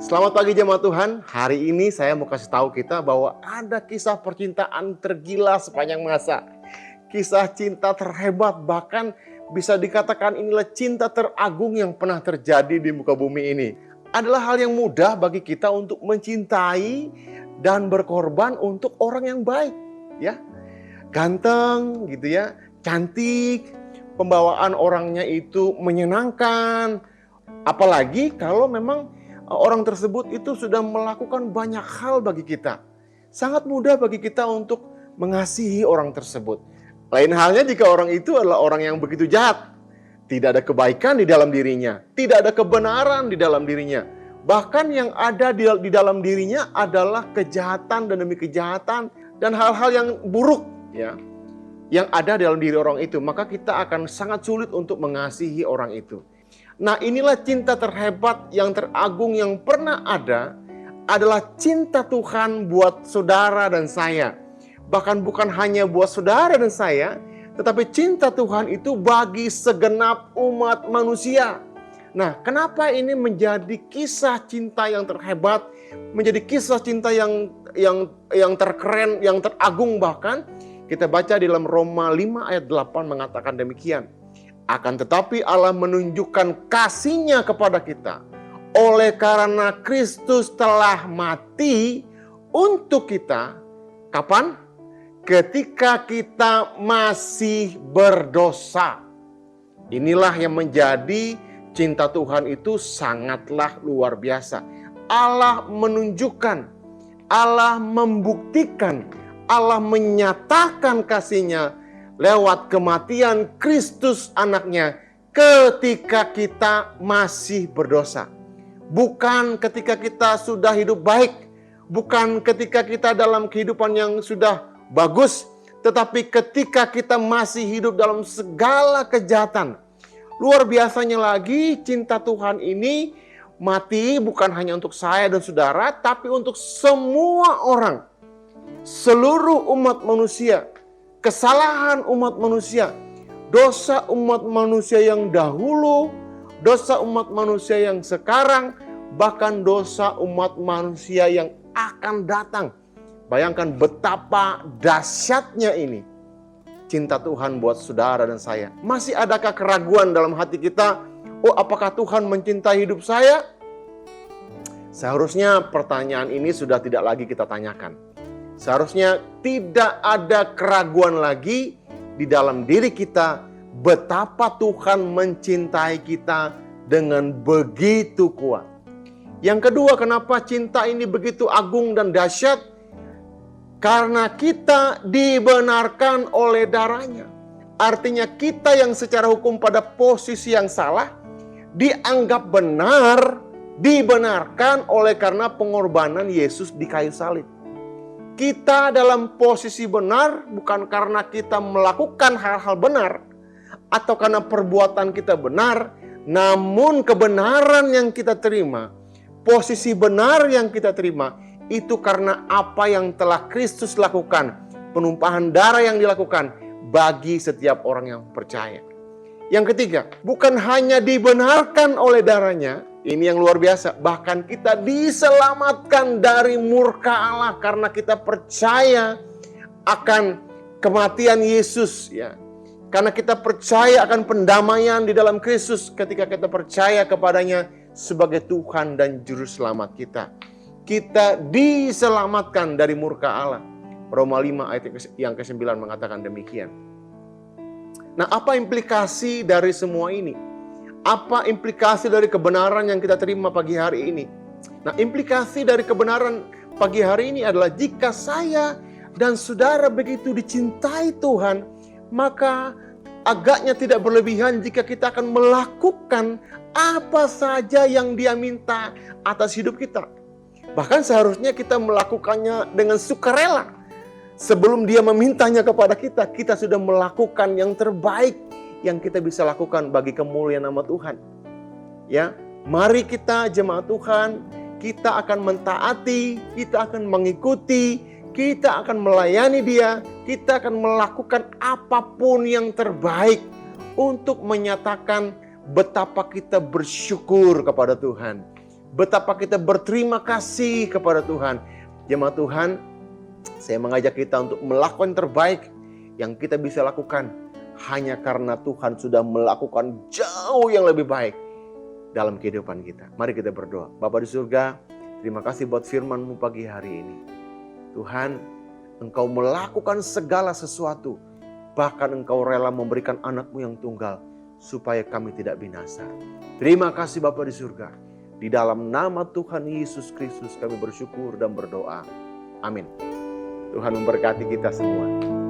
Selamat pagi jemaat Tuhan. Hari ini saya mau kasih tahu kita bahwa ada kisah percintaan tergila sepanjang masa. Kisah cinta terhebat, bahkan bisa dikatakan inilah cinta teragung yang pernah terjadi di muka bumi ini. Adalah hal yang mudah bagi kita untuk mencintai dan berkorban untuk orang yang baik, ya. Ganteng gitu ya, cantik, pembawaan orangnya itu menyenangkan. Apalagi kalau memang orang tersebut itu sudah melakukan banyak hal bagi kita. Sangat mudah bagi kita untuk mengasihi orang tersebut. Lain halnya jika orang itu adalah orang yang begitu jahat. Tidak ada kebaikan di dalam dirinya. Tidak ada kebenaran di dalam dirinya. Bahkan yang ada di dalam dirinya adalah kejahatan dan demi kejahatan. Dan hal-hal yang buruk, ya, yang ada dalam diri orang itu. Maka kita akan sangat sulit untuk mengasihi orang itu. Nah, inilah cinta terhebat yang teragung yang pernah ada, adalah cinta Tuhan buat saudara dan saya. Bahkan bukan hanya buat saudara dan saya, tetapi cinta Tuhan itu bagi segenap umat manusia. Nah, kenapa ini menjadi kisah cinta yang terhebat, menjadi kisah cinta yang terkeren, yang teragung bahkan? Kita baca di dalam Roma 5 ayat 8 mengatakan demikian. Akan tetapi Allah menunjukkan kasih-Nya kepada kita oleh karena Kristus telah mati untuk kita. Kapan? Ketika kita masih berdosa. Inilah yang menjadi cinta Tuhan itu sangatlah luar biasa. Allah menunjukkan, Allah membuktikan, Allah menyatakan kasih-Nya lewat kematian Kristus anaknya ketika kita masih berdosa. Bukan ketika kita sudah hidup baik. Bukan ketika kita dalam kehidupan yang sudah bagus. Tetapi ketika kita masih hidup dalam segala kejahatan. Luar biasanya lagi cinta Tuhan ini mati bukan hanya untuk saya dan saudara. Tapi untuk semua orang. Seluruh umat manusia. Kesalahan umat manusia, dosa umat manusia yang dahulu, dosa umat manusia yang sekarang, bahkan dosa umat manusia yang akan datang. Bayangkan betapa dahsyatnya ini cinta Tuhan buat saudara dan saya. Masih adakah keraguan dalam hati kita? Oh, apakah Tuhan mencintai hidup saya? Seharusnya pertanyaan ini sudah tidak lagi kita tanyakan. Seharusnya tidak ada keraguan lagi di dalam diri kita betapa Tuhan mencintai kita dengan begitu kuat. Yang kedua, kenapa cinta ini begitu agung dan dahsyat? Karena kita dibenarkan oleh darah-Nya. Artinya kita yang secara hukum pada posisi yang salah dianggap benar, dibenarkan oleh karena pengorbanan Yesus di kayu salib. Kita dalam posisi benar bukan karena kita melakukan hal-hal benar atau karena perbuatan kita benar, namun kebenaran yang kita terima, posisi benar yang kita terima itu karena apa yang telah Kristus lakukan, penumpahan darah yang dilakukan bagi setiap orang yang percaya. Yang ketiga, bukan hanya dibenarkan oleh darah-Nya. Ini yang luar biasa. Bahkan kita diselamatkan dari murka Allah karena kita percaya akan kematian Yesus, ya. Karena kita percaya akan pendamaian di dalam Kristus ketika kita percaya kepadanya sebagai Tuhan dan juru selamat kita. Kita diselamatkan dari murka Allah. Roma 5 ayat yang ke-9 mengatakan demikian. Nah, apa implikasi dari semua ini? Apa implikasi dari kebenaran yang kita terima pagi hari ini? Nah, implikasi dari kebenaran pagi hari ini adalah jika saya dan saudara begitu dicintai Tuhan, maka agaknya tidak berlebihan jika kita akan melakukan apa saja yang Dia minta atas hidup kita. Bahkan seharusnya kita melakukannya dengan sukarela. Sebelum Dia memintanya kepada kita, kita sudah melakukan yang terbaik yang kita bisa lakukan bagi kemuliaan nama Tuhan. Ya, mari kita jemaat Tuhan, kita akan mentaati, kita akan mengikuti, kita akan melayani Dia, kita akan melakukan apapun yang terbaik untuk menyatakan betapa kita bersyukur kepada Tuhan. Betapa kita berterima kasih kepada Tuhan. Jemaat Tuhan, saya mengajak kita untuk melakukan yang terbaik yang kita bisa lakukan. Hanya karena Tuhan sudah melakukan jauh yang lebih baik dalam kehidupan kita. Mari kita berdoa. Bapa di surga, terima kasih buat firman-Mu pagi hari ini. Tuhan, Engkau melakukan segala sesuatu. Bahkan Engkau rela memberikan anak-Mu yang tunggal supaya kami tidak binasa. Terima kasih Bapa di surga. Di dalam nama Tuhan Yesus Kristus kami bersyukur dan berdoa. Amin. Tuhan memberkati kita semua.